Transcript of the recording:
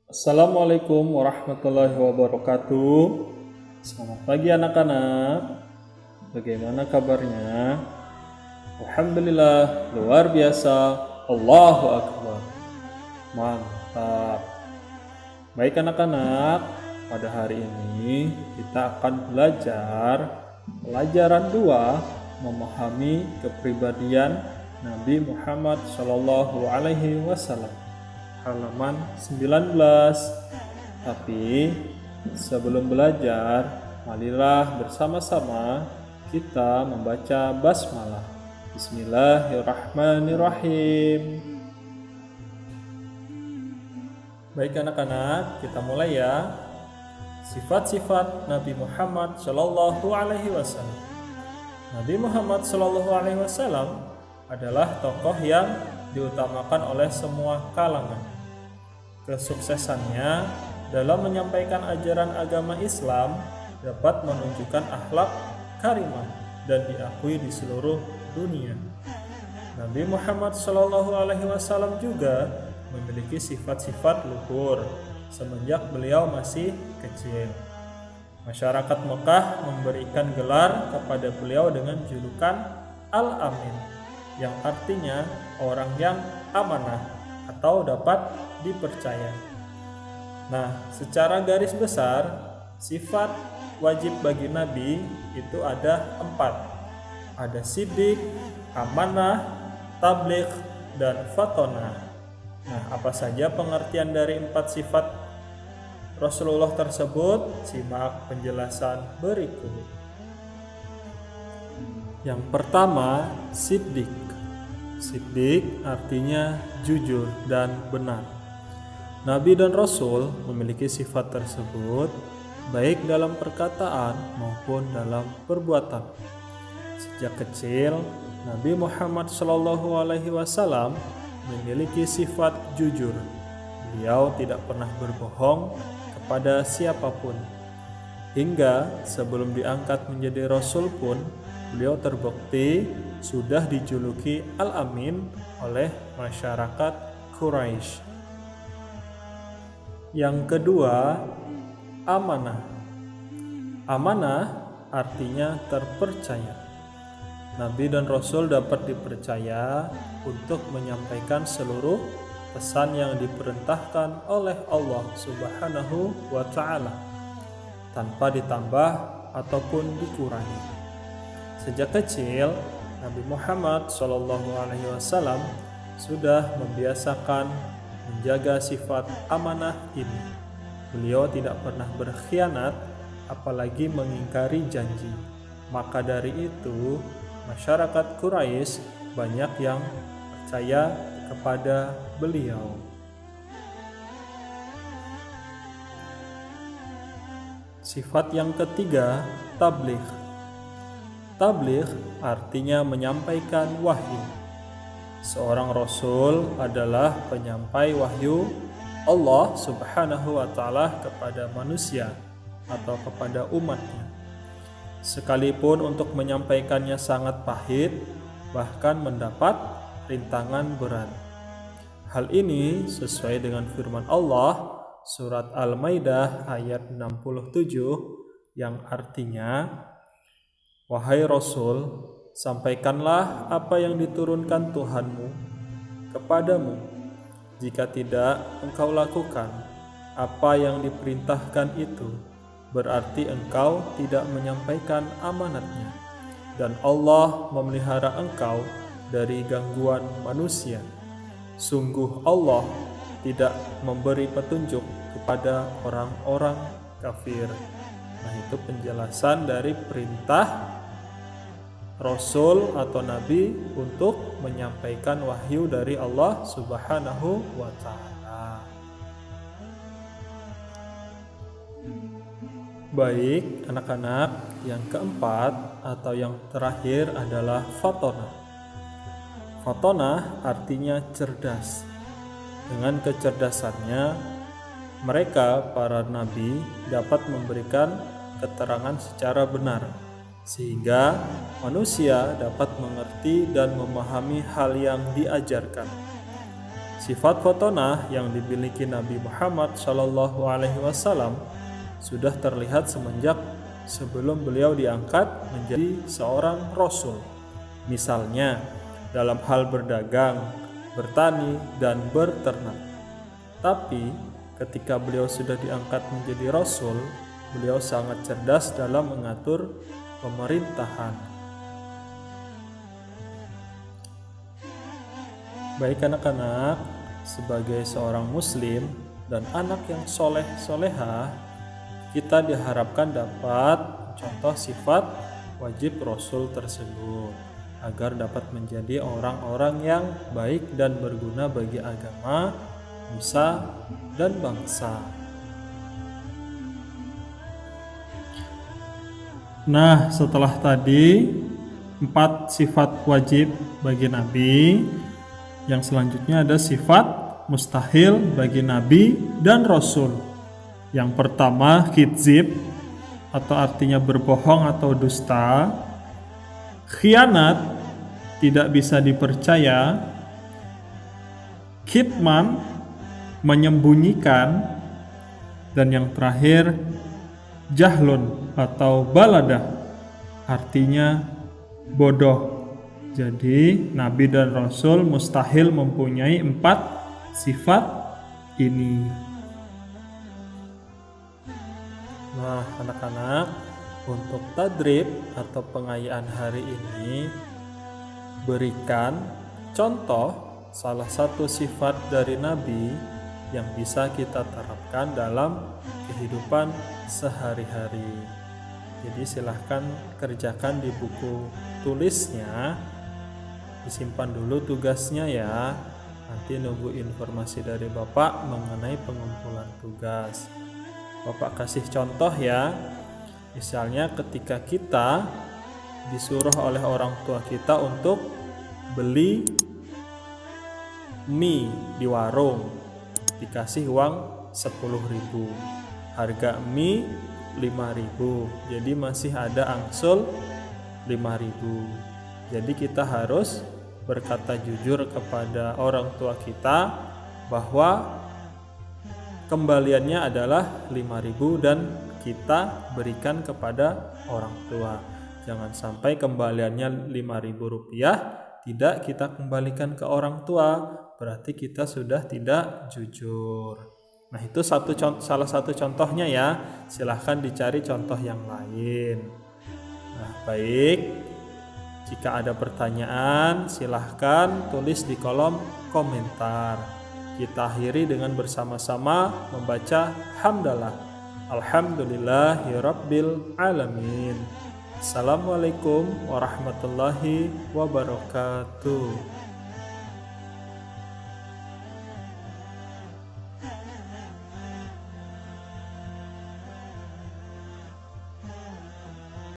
Assalamualaikum warahmatullahi wabarakatuh. Selamat pagi anak-anak. Bagaimana kabarnya? Alhamdulillah, luar biasa. Allahu Akbar. Mantap. Baik anak-anak, pada hari ini kita akan belajar pelajaran 2, memahami kepribadian Nabi Muhammad SAW, halaman 19. Tapi sebelum belajar, marilah bersama-sama kita membaca basmalah. Bismillahirrahmanirrahim. Baik anak-anak, kita mulai ya. Sifat-sifat Nabi Muhammad Shallallahu Alaihi Wasallam. Nabi Muhammad Shallallahu Alaihi Wasallam adalah tokoh yang diutamakan oleh semua kalangan. Kesuksesannya dalam menyampaikan ajaran agama Islam dapat menunjukkan akhlak karimah dan diakui di seluruh dunia. Nabi Muhammad SAW juga memiliki sifat-sifat luhur semenjak beliau masih kecil. Masyarakat Mekah memberikan gelar kepada beliau dengan julukan Al-Amin, yang artinya orang yang amanah atau dapat dipercaya. Nah, secara garis besar, sifat wajib bagi Nabi itu ada 4. Ada siddiq, amanah, tabligh, dan fatonah. Nah, apa saja pengertian dari 4 sifat Rasulullah tersebut? Simak penjelasan berikut. Yang pertama, siddiq. Siddiq artinya jujur dan benar. Nabi dan Rasul memiliki sifat tersebut baik dalam perkataan maupun dalam perbuatan. Sejak kecil, Nabi Muhammad SAW memiliki sifat jujur. Beliau tidak pernah berbohong kepada siapapun. Hingga sebelum diangkat menjadi Rasul pun, beliau terbukti sudah dijuluki Al-Amin oleh masyarakat Quraisy. Yang kedua, amanah. Amanah artinya terpercaya. Nabi dan Rasul dapat dipercaya untuk menyampaikan seluruh pesan yang diperintahkan oleh Allah Subhanahu wa Ta'ala tanpa ditambah ataupun dikurangi. Sejak kecil, Nabi Muhammad SAW sudah membiasakan menjaga sifat amanah ini. Beliau tidak pernah berkhianat, apalagi mengingkari janji. Maka dari itu, masyarakat Quraisy banyak yang percaya kepada beliau. Sifat yang ketiga, tabligh. Tabligh artinya menyampaikan wahyu. Seorang rasul adalah penyampai wahyu Allah Subhanahu wa Ta'ala kepada manusia atau kepada umatnya. Sekalipun untuk menyampaikannya sangat pahit, bahkan mendapat rintangan berat. Hal ini sesuai dengan firman Allah surat Al-Maidah ayat 67 yang artinya, "Wahai Rasul, sampaikanlah apa yang diturunkan Tuhanmu kepadamu. Jika tidak engkau lakukan apa yang diperintahkan itu, berarti engkau tidak menyampaikan amanatnya, dan Allah memelihara engkau dari gangguan manusia. Sungguh Allah tidak memberi petunjuk kepada orang-orang kafir." Nah, itu penjelasan dari perintah Rasul atau Nabi untuk menyampaikan wahyu dari Allah Subhanahu wa Ta'ala. Baik anak-anak, yang keempat atau yang terakhir adalah fatonah. Fatonah artinya cerdas. Dengan kecerdasannya, mereka para nabi dapat memberikan keterangan secara benar, sehingga manusia dapat mengerti dan memahami hal yang diajarkan. Sifat fotonah yang dimiliki Nabi Muhammad Shallallahu Alaihi Wasallam sudah terlihat semenjak sebelum beliau diangkat menjadi seorang rasul. Misalnya dalam hal berdagang, bertani, dan berternak. Tapi ketika beliau sudah diangkat menjadi rasul, beliau sangat cerdas dalam mengatur pemerintahan. Baik anak-anak, sebagai seorang muslim dan anak yang soleh-solehah, kita diharapkan dapat contoh sifat wajib Rasul tersebut agar dapat menjadi orang-orang yang baik dan berguna bagi agama, nusa, dan bangsa. Nah, setelah tadi 4 sifat wajib bagi Nabi, yang selanjutnya ada sifat mustahil bagi Nabi dan Rasul. Yang pertama, kidzib, atau artinya berbohong atau dusta. Khianat, tidak bisa dipercaya. Kitman, menyembunyikan. Dan yang terakhir, jahlun atau baladah, artinya bodoh. Jadi Nabi dan Rasul mustahil mempunyai 4 sifat ini. Nah anak-anak, untuk tadrib atau pengayaan hari ini, berikan contoh salah satu sifat dari Nabi yang bisa kita terapkan dalam kehidupan sehari-hari. Jadi silahkan kerjakan di buku tulisnya, disimpan dulu tugasnya ya. Nanti nunggu informasi dari Bapak mengenai pengumpulan tugas. Bapak kasih contoh ya. Misalnya ketika kita disuruh oleh orang tua kita untuk beli mie di warung, dikasih uang 10.000, harga mie 5.000, jadi masih ada angsul 5.000. Jadi kita harus berkata jujur kepada orang tua kita bahwa kembaliannya adalah 5.000 dan kita berikan kepada orang tua. Jangan sampai kembaliannya 5.000 rupiah tidak kita kembalikan ke orang tua, berarti kita sudah tidak jujur. Nah itu salah satu contohnya ya. Silahkan dicari contoh yang lain. Nah baik, jika ada pertanyaan silahkan tulis di kolom komentar. Kita akhiri dengan bersama-sama membaca hamdalah. Alhamdulillahirabbil alamin. Assalamualaikum warahmatullahi wabarakatuh.